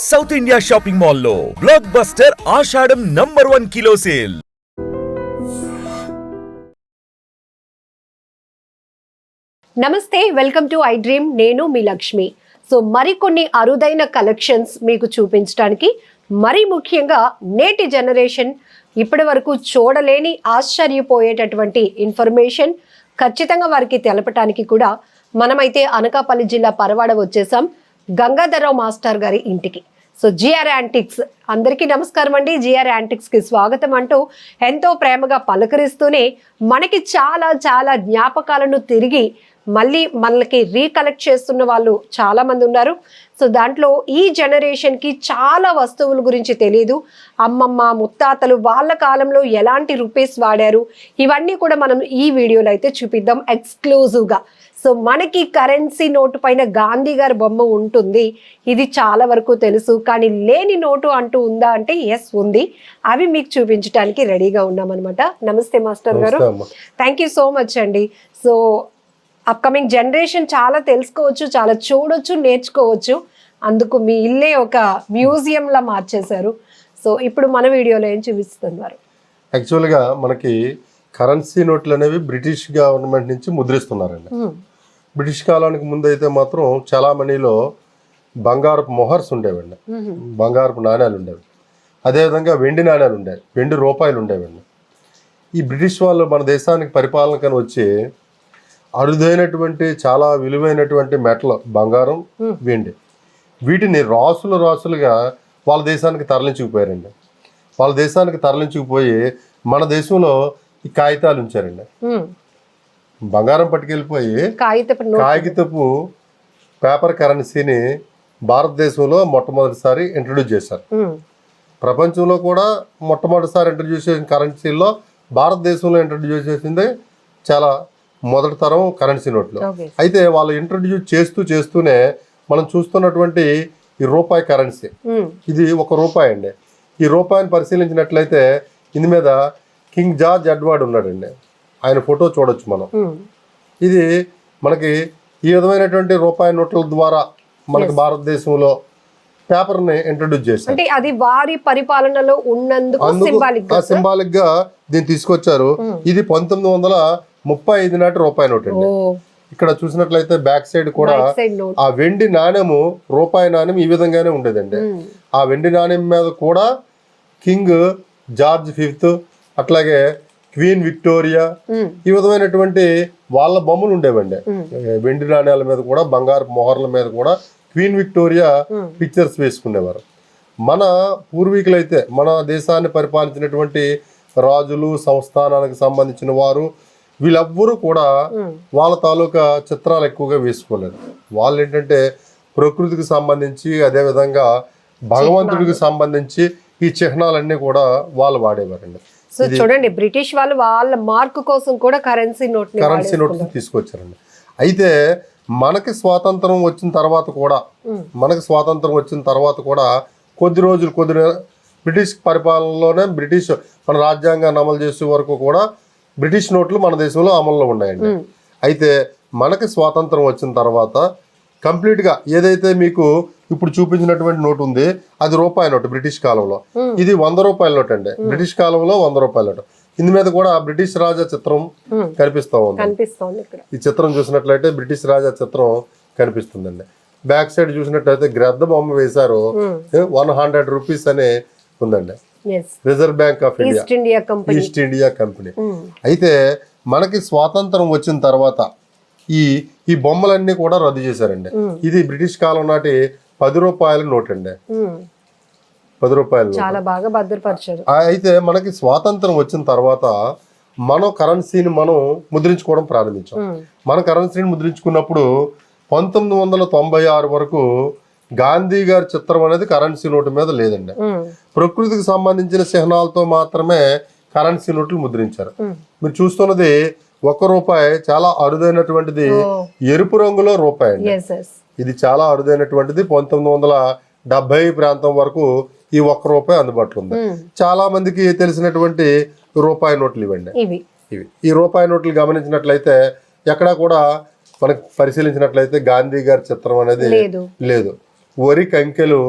South India shopping mall లో block buster ఆషాఢం #1 kilo sale. నమస్తే, welcome to I dream. నేను మీ Lakshmi. So మరికొన్ని అరుదైన కలెక్షన్స్ మీకు చూపించడానికి, మరీ ముఖ్యంగా నేటి జనరేషన్ ఇప్పటి వరకు చూడలేని ఆశ్చర్యపోయేటటువంటి ఇన్ఫర్మేషన్ ఖచ్చితంగా వారికి తెలపడానికి కూడా మనమైతే అనకాపల్లి జిల్లా పరవాడ వచ్చేసాం, గంగాధరరావు మాస్టర్ గారి ఇంటికి. సో జిఆర్ యాంటిక్స్, అందరికీ నమస్కారం అండి. జిఆర్ యాంటిక్స్కి స్వాగతం అంటూ ఎంతో ప్రేమగా పలకరిస్తూనే మనకి చాలా చాలా జ్ఞాపకాలను తిరిగి మళ్ళీ మనకి రీకలెక్ట్ చేస్తున్న వాళ్ళు చాలామంది ఉన్నారు. సో దాంట్లో ఈ జనరేషన్కి చాలా వస్తువుల గురించి తెలియదు. అమ్మమ్మ ముత్తాతలు వాళ్ళ కాలంలో ఎలాంటి రూపీస్ వాడారు, ఇవన్నీ కూడా మనం ఈ వీడియోలో అయితే చూపిద్దాం ఎక్స్క్లూజివ్గా. సో మనకి కరెన్సీ నోటు పైన గాంధీ గారి బొమ్మ ఉంటుంది, ఇది చాలా వరకు తెలుసు. కానీ లేని నోటు అంటూ ఉందా అంటే ఎస్ ఉంది. అవి మీకు చూపించడానికి రెడీగా ఉన్నామన్నమాట. నమస్తే మాస్టర్ గారు, థ్యాంక్ యూ సో మచ్ అండి. సో అప్కమింగ్ జనరేషన్ చాలా తెలుసుకోవచ్చు, చాలా చూడొచ్చు, నేర్చుకోవచ్చు. అందుకు మీ ఇల్లే ఒక మ్యూజియంలా మార్చేశారు. సో ఇప్పుడు మన వీడియోలో ఏం చూపిస్తున్నారు? యాక్చువల్గా మనకి కరెన్సీ నోట్లు అనేవి బ్రిటిష్ గవర్నమెంట్ నుంచి ముద్రిస్తున్నారండి. బ్రిటిష్ కాలానికి ముందు అయితే మాత్రం చాలా మనీలో బంగారపు మొహర్స్ ఉండేవండి, బంగారపు నాణ్యాలు ఉండేవి. అదేవిధంగా వెండి నాణ్యాలు ఉండేవి, వెండి రూపాయలు ఉండేవండి. ఈ బ్రిటిష్ వాళ్ళు మన దేశానికి పరిపాలనకని వచ్చి అరుదైనటువంటి చాలా విలువైనటువంటి మెటల్ బంగారం, వెండి, వీటిని రాసులుగా వాళ్ళ దేశానికి తరలించుకుపోయారండి. వాళ్ళ దేశానికి తరలించుకుపోయి మన దేశంలో ఈ కాగితాలు ఉంచారండి. బంగారం పట్టుకెళ్ళిపోయి కాగితపు పేపర్ కరెన్సీని భారతదేశంలో మొట్టమొదటిసారి ఇంట్రడ్యూస్ చేశారు. ప్రపంచంలో కూడా మొట్టమొదటిసారి ఇంట్రడ్యూస్ చేసిన కరెన్సీల్లో భారతదేశంలో ఇంట్రడ్యూస్ చేసింది చాలా మొదటి తరం కరెన్సీ నోట్లు. అయితే వాళ్ళు ఇంట్రడ్యూస్ చేస్తూనే మనం చూస్తున్నటువంటి ఈ రూపాయి కరెన్సీ, ఇది ₹1 అండి. ఈ రూపాయిని పరిశీలించినట్లయితే ఇందు మీద కింగ్ జార్జ్ ఎడ్వర్డ్ ఉన్నాడండి, ఆయన ఫోటో చూడొచ్చు మనం. ఇది మనకి ఈ విధమైనటువంటి రూపాయి నోట్ల ద్వారా మనకి భారతదేశంలో పేపర్ని ఇంట్రడ్యూస్ చేశారు. అంటే అది వారి పరిపాలనలో ఉన్నందుకు సింబాలిక్ గా దీన్ని తీసుకొచ్చారు. ఇది 1935 నాటి రూపాయి నోట్ అండి. ఇక్కడ చూసినట్లయితే బ్యాక్ సైడ్ కూడా ఆ వెండి నాణ్యము, రూపాయి నాణ్యం ఈ విధంగానే ఉండేదండి. ఆ వెండి నాణ్యం మీద కూడా కింగ్ జార్జ్ 5, అట్లాగే క్వీన్ విక్టోరియా, ఈ విధమైనటువంటి వాళ్ళ బొమ్మలు ఉండేవండి. వెండి నాణ్యాల మీద కూడా, బంగారు మొహర్ల మీద కూడా క్వీన్ విక్టోరియా పిక్చర్స్ వేసుకునేవారు. మన పూర్వీకులైతే, మన దేశాన్ని పరిపాలించినటువంటి రాజులు, సంస్థానానికి సంబంధించిన వారు, వీళ్ళెవ్వరూ కూడా వాళ్ళ తాలూకా చిత్రాలు ఎక్కువగా వేసుకోలేదు. వాళ్ళు ఏంటంటే ప్రకృతికి సంబంధించి, అదేవిధంగా భగవంతుడికి సంబంధించి ఈ చిహ్నాలన్నీ కూడా వాళ్ళు వాడేవారండి. సో చూడండి, బ్రిటిష్ వాళ్ళు వాళ్ళ మార్క్ కోసం కూడా కరెన్సీ నోట్ తీసుకొచ్చారండి. అయితే మనకి స్వాతంత్రం వచ్చిన తర్వాత కూడా కొద్ది రోజులు బ్రిటిష్ పరిపాలనలోనే, బ్రిటిష్ మన రాజ్యాంగాన్ని అమలు చేసే వరకు కూడా బ్రిటిష్ నోట్లు మన దేశంలో అమల్లో ఉన్నాయండి. అయితే మనకి స్వాతంత్రం వచ్చిన తర్వాత కంప్లీట్గా ఏదైతే మీకు ఇప్పుడు చూపించినటువంటి నోట్ ఉంది, అది రూపాయి నోటు బ్రిటిష్ కాలంలో. ఇది ₹100 నోట్ అండి, బ్రిటిష్ కాలంలో ₹100 నోటు. ఇందు మీద కూడా బ్రిటిష్ రాజా చిత్రం కనిపిస్తూ ఉంది. ఈ చిత్రం చూసినట్లయితే బ్రిటిష్ రాజా చిత్రం కనిపిస్తుందండి. బ్యాక్ సైడ్ చూసినట్లయితే గ్రద్ద బొమ్మ వేశారు, ₹100 అనే ఉందండి. Reserve bank of India, east India company. అయితే మనకి స్వాతంత్రం వచ్చిన తర్వాత ఈ బొమ్మలన్నీ కూడా రద్దు చేశారండి. ఇది బ్రిటిష్ కాలం నాటి ₹10 నోట్ అండి, ₹10 చాలా బాగా భద్రపరిచారు. అయితే మనకి స్వాతంత్రం వచ్చిన తర్వాత మనం కరెన్సీని మనం ముద్రించుకోవడం ప్రారంభించాం. మన కరెన్సీని ముద్రించుకున్నప్పుడు 1996 వరకు గాంధీ గారి చిత్రం అనేది కరెన్సీ నోటు మీద లేదండి. ప్రకృతికి సంబంధించిన చిహ్నాలతో మాత్రమే కరెన్సీ నోట్లు ముద్రించారు. మీరు చూస్తున్నది ₹1, చాలా అరుదైనటువంటిది, ఎరుపు రంగులో రూపాయి అండి. ఇది చాలా అరుదైనటువంటిది. 1970 ప్రాంతం వరకు ఈ ₹1 అందుబాటులో ఉంది. చాలా మందికి తెలిసినటువంటి రూపాయి నోట్లు ఇవ్వండి. ఈ రూపాయి నోట్లు గమనించినట్లయితే ఎక్కడా కూడా మనకు పరిశీలించినట్లయితే గాంధీ గారి చిత్రం అనేది లేదు. వరి కంకెలు,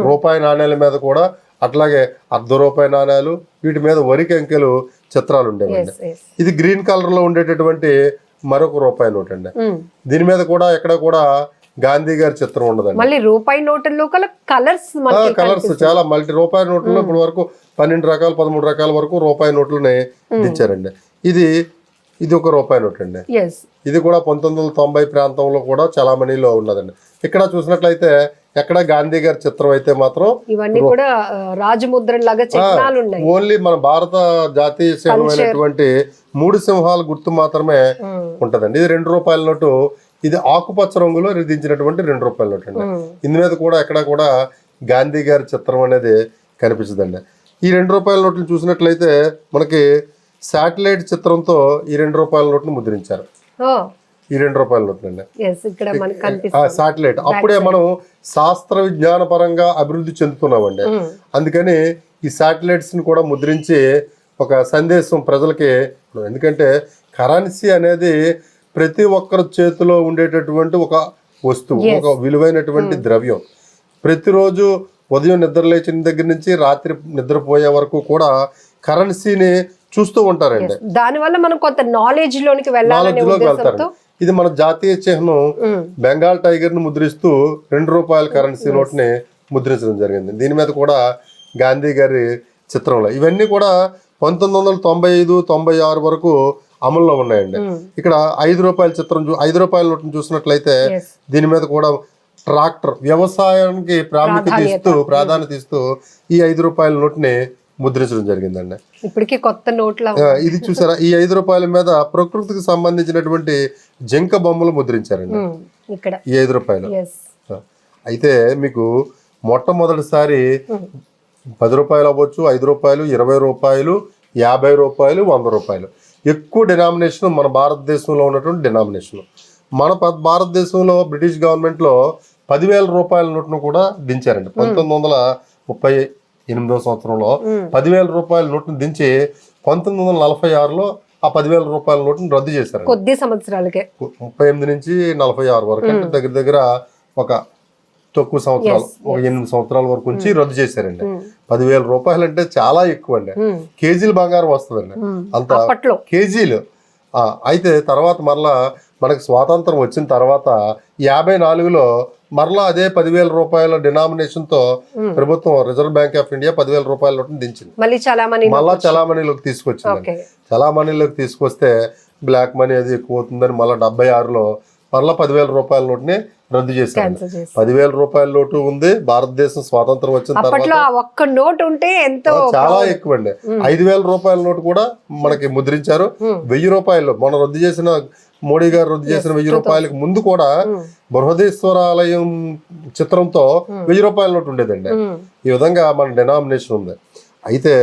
రూపాయి నాణ్యాల మీద కూడా అట్లాగే ₹1 నాణ్యాలు, వీటి మీద వరి కంకెలు చిత్రాలు ఉండేవండి. ఇది గ్రీన్ కలర్ లో ఉండేటటువంటి మరొక రూపాయి నోట్ అండి. దీని మీద కూడా ఎక్కడ కూడా గాంధీ గారి చిత్రం ఉండదండి. మళ్ళీ రూపాయి నోట్లలో కలర్స్ కలర్స్ చాలా మల్టీ రూపాయి నోట్లలో ఇప్పుడు వరకు 12 రకాలు 13 రకాల వరకు రూపాయి నోట్లని దించారండి. ఇది ఒక రూపాయి నోట్ అండి. ఇది కూడా 1990 ప్రాంతంలో కూడా చలామణిలో ఉన్నదండి. ఇక్కడ చూసినట్లయితే ఎక్కడ గాంధీ గారి చిత్రం అయితే మాత్రం ఇవన్నీ కూడా రాజముద్ర లాగా చిహ్నాలు ఉన్నాయి. ఓన్లీ మన భారత జాతీయ సింహమైనటువంటి 3 సింహాల గుర్తు మాత్రమే ఉంటదండి. ఇది ₹2 నోటు. ఇది ఆకుపచ్చ రంగులో దించినటువంటి ₹2 నోట్ అండి. ఇందు మీద కూడా ఎక్కడ కూడా గాంధీ గారి చిత్రం అనేది కనిపిస్తుందండి. ఈ ₹2 నోట్లు చూసినట్లయితే మనకి శాటిలైట్ చిత్రంతో ఈ ₹2 నోట్ను ముద్రించారు. ఈ ₹2 నోట్లు అండి. శాటిలైట్ అప్పుడే మనం శాస్త్ర విజ్ఞాన పరంగా అభివృద్ధి చెందుతున్నామండి. అందుకని ఈ శాటిలైట్స్ ని కూడా ముద్రించి ఒక సందేశం ప్రజలకి, ఎందుకంటే కరెన్సీ అనేది ప్రతి ఒక్కరి చేతిలో ఉండేటటువంటి ఒక వస్తువు, ఒక విలువైనటువంటి ద్రవ్యం. ప్రతిరోజు ఉదయం నిద్ర లేచిన దగ్గర నుంచి రాత్రి నిద్రపోయే వరకు కూడా కరెన్సీని చూస్తూ ఉంటారండి. దానివల్ల మనం కొంత నాలెడ్జ్ లోకి వెళ్తారు. ఇది మన జాతీయ చిహ్నం బెంగాల్ టైగర్ ను ముద్రిస్తూ ₹2 కరెన్సీ నోట్ ని ముద్రించడం జరిగింది. దీని మీద కూడా గాంధీ గారి చిత్రంలో ఇవన్నీ కూడా 1995-96 వరకు అమల్లో ఉన్నాయండి. ఇక్కడ ₹5 చిత్రం ₹5 నోట్ను చూసినట్లయితే దీని మీద కూడా ట్రాక్టర్ వ్యవసాయానికి ప్రాధాన్యత ఇస్తూ ఈ ₹5 నోట్ని ముద్రించడం జరిగిందండి. ఇప్పటికీ కొత్త నోట్ల ఇది చూసారా, ఈ ₹5 మీద ప్రకృతికి సంబంధించినటువంటి జింక బొమ్మలు ముద్రించారండి ఈ ₹5. అయితే మీకు మొట్టమొదటిసారి ₹10 అవ్వచ్చు, ₹5, ₹20, ₹50, ₹100 ఎక్కువ డినామినేషన్ మన భారతదేశంలో ఉన్నటువంటి డినామినేషన్. మన భారతదేశంలో బ్రిటిష్ గవర్నమెంట్ లో ₹10,000 నోట్ను కూడా దించారండి. 1938వ సంవత్సరంలో ₹10,000 నోట్ను దించి 1946లో ఆ ₹10,000 నోట్ను రద్దు చేశారు. కొద్ది సంవత్సరాలకే 38 నుంచి 46 వరకు అంటే దగ్గర దగ్గర ఒక తక్కువ సంవత్సరాలు, ఒక 8 సంవత్సరాల వరకు నుంచి రద్దు చేశారండి. ₹10,000 అంటే చాలా ఎక్కువ అండి. కేజీలు బంగారం వస్తుందండి అంత కేజీలు. అయితే తర్వాత మరలా మనకి స్వాతంత్రం వచ్చిన తర్వాత 54లో మరలా అదే ₹10,000 డినామినేషన్ తో ప్రభుత్వం రిజర్వ్ బ్యాంక్ ఆఫ్ ఇండియా ₹10,000 నోట్ని దించింది. మళ్ళా చలామణిలోకి తీసుకొచ్చింది. చలామణిలోకి తీసుకొస్తే బ్లాక్ మనీ అది ఎక్కువ అవుతుందని మళ్ళీ 76లో మరలా ₹10,000 నోట్ని రద్దు చేశారు. ₹10,000 నోటు ఉంది. భారతదేశం స్వాతంత్రం వచ్చిన తర్వాత చాలా ఎక్కువ అండి. ₹5,000 నోటు కూడా మనకి ముద్రించారు. ₹1,000 మన రద్దు చేసిన మోడీ గారు రద్దు చేసిన ₹1,000 ముందు కూడా బృహదేశ్వర ఆలయం చిత్రంతో ₹1,000 నోటు ఉండేదండి. ఈ విధంగా మన డినామినేషన్ ఉంది. అయితే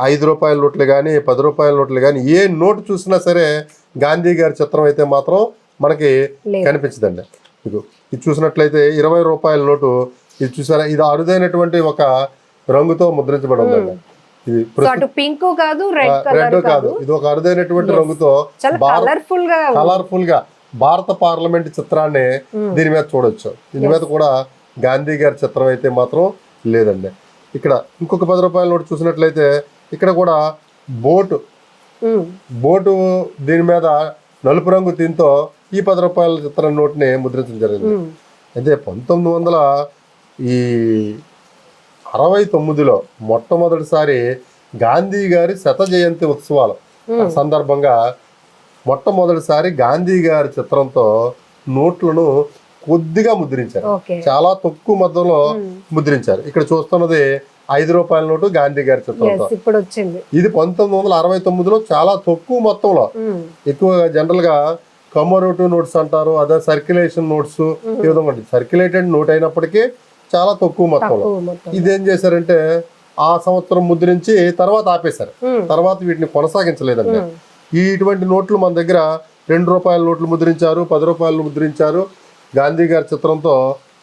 ₹5 నోట్లు కానీ ₹10 నోట్లు కానీ ఏ నోటు చూసినా సరే గాంధీ గారి చిత్రం అయితే మాత్రం మనకి కనిపించదండి. ఇది చూసినట్లయితే ₹20 నోటు, ఇది చూసారా, ఇది అరుదైనటువంటి ఒక రంగుతో ముద్రించబడి ఉందండి. ఇది పింక్ కాదు, రెడ్ కాదు, ఇది ఒక అరుదైనటువంటి రంగుతో కలర్ఫుల్ గా భారత పార్లమెంట్ చిత్రాన్ని దీని మీద చూడొచ్చు. దీని మీద కూడా గాంధీ గారి చిత్రం అయితే మాత్రం లేదండి. ఇక్కడ ఇంకొక ₹10 నోటు చూసినట్లయితే ఇక్కడ కూడా బోటు దీని మీద నలుపు రంగు దీంతో ఈ ₹10 చిత్రం నోట్ని ముద్రించడం జరిగింది. అయితే 1969లో మొట్టమొదటిసారి గాంధీ గారి 100వ జయంతి ఉత్సవాల సందర్భంగా మొట్టమొదటిసారి గాంధీ గారి చిత్రంతో నోట్లను కొద్దిగా ముద్రించారు. చాలా తక్కువ మొత్తంలో ముద్రించారు. ఇక్కడ చూస్తున్నది ₹5 నోటు గాంధీ గారి చిత్రంతో. ఇది 1969లో చాలా తక్కువ మొత్తంలో, ఎక్కువగా జనరల్ గా కమోరేటివ్ నోట్స్ అంటారు, అదే సర్క్యులేషన్ నోట్స్, ఈ విధంగా సర్క్యులేటెడ్ నోట్ అయినప్పటికీ చాలా తక్కువ మొత్తంలో. ఇదేం చేశారంటే ఆ సంవత్సరం ముద్రించి తర్వాత ఆపేశారు. తర్వాత వీటిని కొనసాగించలేదండి. ఇటువంటి నోట్లు మన దగ్గర ₹2 నోట్లు ముద్రించారు, ₹10 ముద్రించారు. గాంధీ గారి చిత్రంతో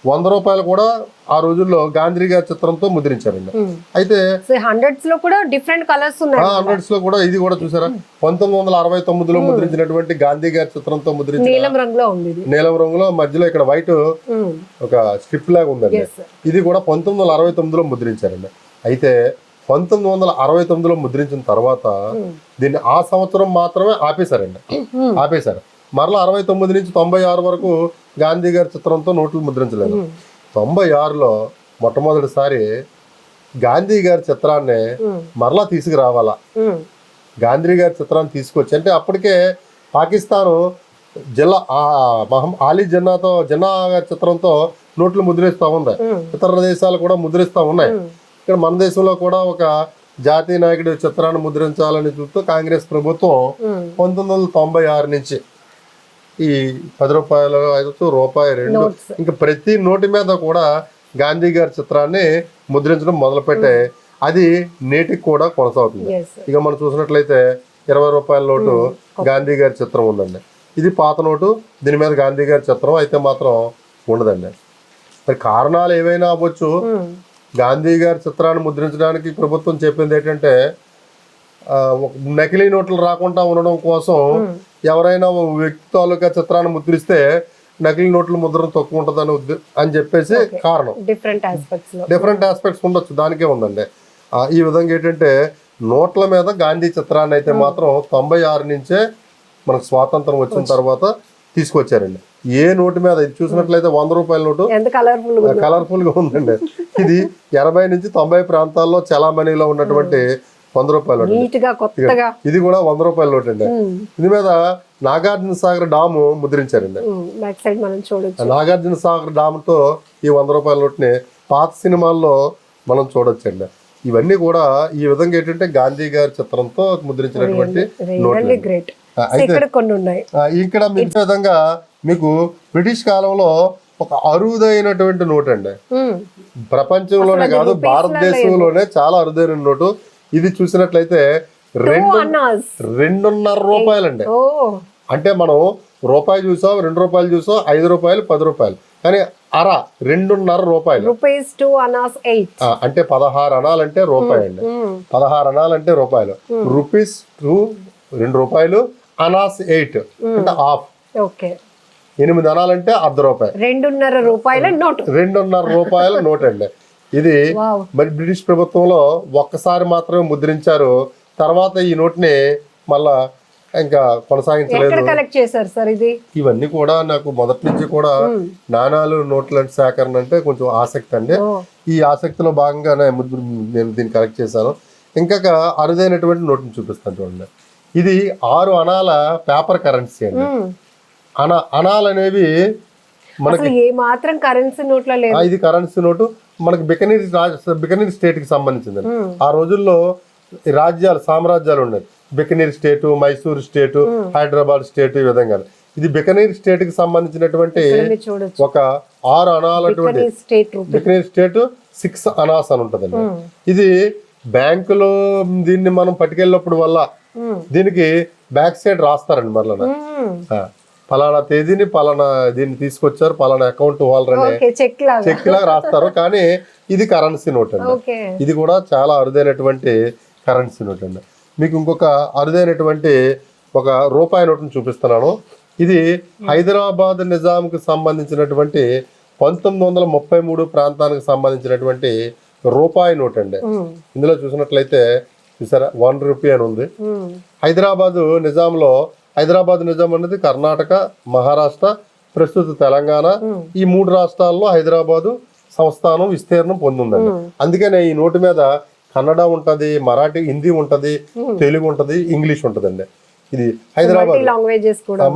రూపాయలు కూడా ఆ రోజుల్లో గాంధీ గారి చిత్రంతో ముద్రించారండి. అయితే హండ్రెడ్స్ లో కూడా డిఫరెంట్ కలర్స్ ఉన్నాయి. హండ్రెడ్స్ లో కూడా ఇది కూడా చూసారా 1969లో ముద్రించినటువంటి గాంధీ గారి చిత్రంతో ముద్రించిన నీలం రంగులో ఉంది ఇది. నీలం రంగులో మధ్యలో ఇక్కడ వైట్ ఒక స్ట్రిప్ లాగా ఉందండి. ఇది కూడా 1969లో ముద్రించారండి. అయితే 1969లో ముద్రించిన తర్వాత దీన్ని ఆ సంవత్సరం మాత్రమే ఆపేశారు. మరలా 69 నుంచి 96 వరకు గాంధీ గారి చిత్రంతో నోట్లు ముద్రించలేదు. 96లో మొట్టమొదటిసారి గాంధీ గారి చిత్రాన్ని మరలా తీసుకురావాలా, గాంధీ గారి చిత్రాన్ని తీసుకొచ్చి, అంటే అప్పటికే పాకిస్తాన్ ఆలీ జిన్నా గారి చిత్రంతో నోట్లు ముద్రిస్తూ ఉంది, ఇతర దేశాలు కూడా ముద్రిస్తూ ఉన్నాయి. ఇక్కడ మన దేశంలో కూడా ఒక జాతీయ నాయకుడి చిత్రాన్ని ముద్రించాలని చూస్తూ కాంగ్రెస్ ప్రభుత్వం 1996 నుంచి ఈ 10 రూపాయలు, 5 రూపాయి, 2 ఇంకా ప్రతి నోటి మీద కూడా గాంధీ గారి చిత్రాన్ని ముద్రించడం మొదలుపెట్టే అది నేటికి కూడా కొనసాగుతుంది. ఇక మనం చూసినట్లయితే 20 రూపాయల నోటు గాంధీ గారి చిత్రం ఉందండి. ఇది పాత నోటు, దీని మీద గాంధీ గారి చిత్రం అయితే మాత్రం ఉండదండి. మరి కారణాలు ఏవైనా అవ్వచ్చు. గాంధీ గారి చిత్రాన్ని ముద్రించడానికి ప్రభుత్వం చెప్పింది ఏంటంటే నకిలీ నోట్లు రాకుండా ఉండడం కోసం ఎవరైనా వ్యక్తి తాలూకా చిత్రాన్ని ముద్రిస్తే నకిలీ నోట్ల ముద్రణ తక్కువ ఉంటుందని అని చెప్పేసి కారణం. డిఫరెంట్ ఆస్పెక్ట్స్ ఉండొచ్చు, దానికే ఉందండి. ఈ విధంగా ఏంటంటే నోట్ల మీద గాంధీ చిత్రాన్ని అయితే మాత్రం 96 నుంచే మనకు స్వాతంత్రం వచ్చిన తర్వాత తీసుకొచ్చారండి. ఏ నోటు మీద ఇది చూసినట్లయితే 100 రూపాయల నోటు కలర్ఫుల్ గా ఉందండి. ఇది 80 నుంచి 90 ప్రాంతాల్లో చలామణిలో ఉన్నటువంటి 100 రూపాయల నోటు. ఇది కూడా 100 రూపాయల నోటు అండి. ఇది మీద నాగార్జున సాగర్ డాము ముద్రించారండి. నాగార్జున సాగర్ డామ్ తో ఈ 100 రూపాయల నోటుని పాత సినిమాల్లో మనం చూడొచ్చండి. ఇవన్నీ కూడా ఈ విధంగా ఏంటంటే గాంధీ గారి చిత్రంతో ముద్రించినటువంటి నోట్లు. అయితే ఇక్కడ ఈ విధంగా మీకు బ్రిటిష్ కాలంలో ఒక అరుదైనటువంటి నోట్ అండి, ప్రపంచంలోనే కాదు భారతదేశంలోనే చాలా అరుదైన నోటు. ఇది చూసినట్లయితే 2.5 రూపాయలండి. అంటే మనం రూపాయి చూసాం, 2 రూపాయలు చూసాం, 5 రూపాయలు, 10 రూపాయలు, కానీ 2.5 రూపాయలు అంటే 16 అనాలంటే రూపాయి అండి. 16 అనాలంటే రూపాయలు. రూపీస్ 2 రూపాయలు, అనాస్ 8 అంటే హాఫ్. 8 అనాలంటే ₹1 2.5 రూపాయల నోటు. 2.5 రూపాయల నోట్ అండి. ఇది మరి బ్రిటిష్ ప్రభుత్వంలో ఒక్కసారి మాత్రమే ముద్రించారు. తర్వాత ఈ నోట్ని మళ్ళా ఇంకా కొనసాగించలేదు. ఇవన్నీ కూడా నాకు మొదటి నుంచి కూడా నాణాలు నోట్ల సేకరణ అంటే కొంచెం ఆసక్తి అండి. ఈ ఆసక్తిలో భాగంగానే నేను దీన్ని కలెక్ట్ చేశాను. ఇంకా అరుదైనటువంటి నోట్ని చూపిస్తాను చూడండి. ఇది 6 అణాల పేపర్ కరెన్సీ అండి. అణాలు అనేవి మనకి ఇది కరెన్సీ నోటు. మనకి బికనీర్ స్టేట్ కి సంబంధించింది. ఆ రోజుల్లో సామ్రాజ్యాలు ఉన్నాయి. బికనీర్ స్టేటు, మైసూర్ స్టేటు, హైదరాబాద్ స్టేట్, ఈ విధంగా. ఇది బికనీర్ స్టేట్ కి సంబంధించినటువంటి ఒక 6 అణాలటువంటి బికనీర్ స్టేట్ 6 అనాస్ అని ఉంటదండి. ఇది బ్యాంకులో దీన్ని మనం పట్టుకెళ్ళినప్పుడు వల్ల దీనికి బ్యాక్ సైడ్ రాస్తారండి. మరలా పలానా తేదీని పలానా దీన్ని తీసుకొచ్చారు, పలానా అకౌంట్ హోల్డర్ చెక్ లాగా రాస్తారు. కానీ ఇది కరెన్సీ నోట్ అండి. ఇది కూడా చాలా అరుదైనటువంటి కరెన్సీ నోట్ అండి. మీకు ఇంకొక అరుదైనటువంటి ఒక రూపాయి నోట్ని చూపిస్తున్నాను. ఇది హైదరాబాద్ నిజాంకి సంబంధించినటువంటి 1933 ప్రాంతానికి సంబంధించినటువంటి రూపాయి నోట్ అండి. ఇందులో చూసినట్లయితే చూసారా 1 రూపీ అని ఉంది. హైదరాబాద్ నిజాం అనేది కర్ణాటక, మహారాష్ట్ర, ప్రస్తుత తెలంగాణ, ఈ 3 రాష్ట్రాల్లో హైదరాబాదు సంస్థానం విస్తీర్ణం పొందిందండి. అందుకనే ఈ నోటు మీద కన్నడ ఉంటది, మరాఠీ, హిందీ ఉంటది, తెలుగు ఉంటది, ఇంగ్లీష్ ఉంటదండి. ఇది హైదరాబాద్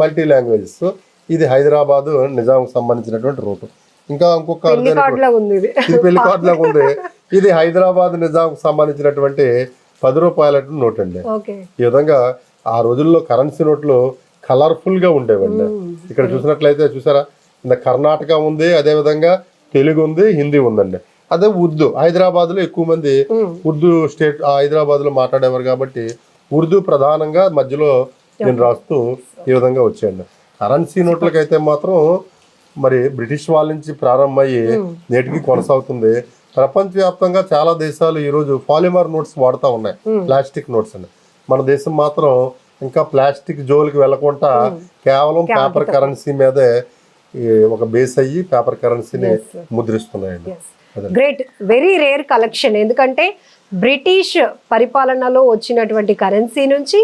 మల్టీ లాంగ్వేజెస్. ఇది హైదరాబాద్ నిజాం సంబంధించినటువంటి రూటు. ఇంకా ఇంకొక ఇది పెళ్లి కార్డు లాగా ఉంది. ఇది హైదరాబాద్ నిజాం సంబంధించినటువంటి 10 రూపాయల నోట్ అండి. ఈ విధంగా ఆ రోజుల్లో కరెన్సీ నోట్లు కలర్ఫుల్ గా ఉండేవండి. ఇక్కడ చూసినట్లయితే చూసారా, కర్ణాటక ఉంది, అదే విధంగా తెలుగు ఉంది, హిందీ ఉందండి. అదే ఉర్దూ, హైదరాబాద్ లో ఎక్కువ మంది ఉర్దూ స్టేట్ హైదరాబాద్ లో మాట్లాడేవారు కాబట్టి ఉర్దూ ప్రధానంగా మధ్యలో నేను రాస్తూ ఈ విధంగా వచ్చాయండి. కరెన్సీ నోట్లకైతే మాత్రం మరి బ్రిటిష్ వాళ్ళ నుంచి ప్రారంభమయ్యి నేటికి కొనసాగుతుంది. ప్రపంచవ్యాప్తంగా చాలా దేశాలు ఈరోజు పాలిమర్ నోట్స్ వాడుతూ ఉన్నాయి, ప్లాస్టిక్ నోట్స్ అని. మన దేశం మాత్రం ఇంకా ప్లాస్టిక్ జోలికి వెళ్లకుండా కేవలం పేపర్ కరెన్సీ మీదే ఒక బేస్ అయ్యి పేపర్ కరెన్సీని ముద్రిస్తున్నాయండి. Great, very rare collection. ఎందుకంటే బ్రిటిష్ పరిపాలనలో వచ్చినటువంటి కరెన్సీ నుంచి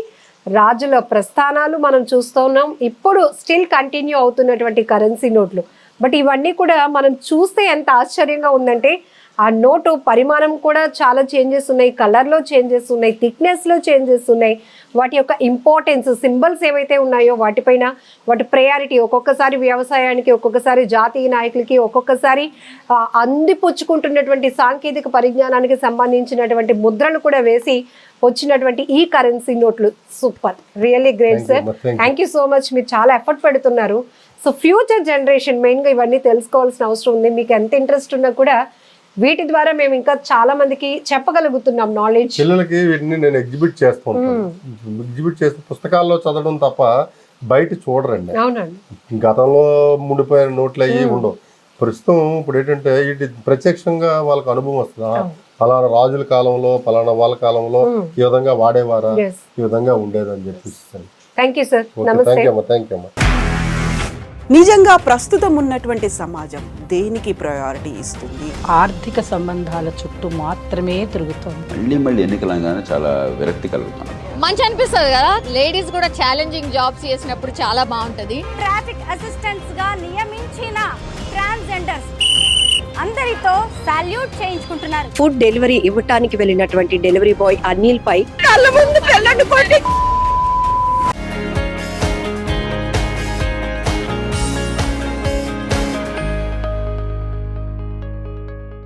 రాజుల ప్రస్థానాలు మనం చూస్తున్నాం, ఇప్పుడు స్టిల్ కంటిన్యూ అవుతున్నటువంటి కరెన్సీ నోట్లు. బట్ ఇవన్నీ కూడా మనం చూస్తే ఎంత ఆశ్చర్యంగా ఉందంటే ఆ నోటు పరిమాణం కూడా చాలా చేంజెస్ ఉన్నాయి, కలర్లో చేంజెస్ ఉన్నాయి, థిక్నెస్లో చేంజెస్ ఉన్నాయి. వాటి యొక్క ఇంపార్టెన్స్, సింబల్స్ ఏవైతే ఉన్నాయో వాటిపైన వాటి ప్రయారిటీ, ఒక్కొక్కసారి వ్యవసాయానికి, ఒక్కొక్కసారి జాతీయ నాయకులకి, ఒక్కొక్కసారి అందిపుచ్చుకుంటున్నటువంటి సాంకేతిక పరిజ్ఞానానికి సంబంధించినటువంటి ముద్రలు కూడా వేసి వచ్చినటువంటి ఈ కరెన్సీ నోట్లు super, really great sir. Thank you so much. మీరు చాలా ఎఫర్ట్ పెడుతున్నారు. సో ఫ్యూచర్ జనరేషన్ మెయిన్గా ఇవన్నీ తెలుసుకోవాల్సిన అవసరం ఉంది. మీకు ఎంత ఇంట్రెస్ట్ ఉన్నా కూడా వీటి ద్వారా మేము ఇంకా చాలా మందికి చెప్పగలుగుతున్నాం నాలెడ్జ్. పిల్లలకి వీటిని నేను ఎగ్జిబిట్ చేస్తూ ఉంటాను. ఎగ్జిబిట్ చేస్తే పుస్తకాల్లో చదవడం తప్ప బయట చూడరండి. అవునండి, గతంలో ముడిపోయిన నోట్లు అయ్యి ఉండవు. ప్రస్తుతం ఇప్పుడు ఏంటంటే ఇది ప్రత్యక్షంగా వాళ్ళకి అనుభవం వస్తుంది. ఫలానా రాజుల కాలంలో, ఫలానా వాళ్ళ కాలంలో ఈ విధంగా వాడేవారా, ఈ విధంగా ఉండేదని చెప్పేసి. Thank you sir. Thank you అమ్మా. థ్యాంక్ యూ అమ్మా. నిజంగా ప్రస్తుతం ఉన్నటువంటి సమాజం దేనికి ప్రయారిటీ ఇస్తుంది? ఆర్థిక సంబంధాల చుట్టూ మాత్రమే తిరుగుతోంది. మళ్ళీ ఎన్నికలంగానే చాలా విరక్తి కలుగుతాం. మంచి అనిపిస్తుంది కదా, లేడీస్ కూడా ఛాలెంజింగ్ జాబ్స్ చేసినప్పుడు చాలా బాగుంటది. ట్రాఫిక్ అసిస్టెంట్స్ గా నియమించిన ట్రాన్స్జెండర్స్ అందరితో సాల్యూట్ చేయించుకుంటున్నారు. ఫుడ్ డెలివరీ ఇవ్వటానికి వెళ్ళినటువంటి డెలివరీ బాయ్ అనిల్ పై కళ్ళ ముందు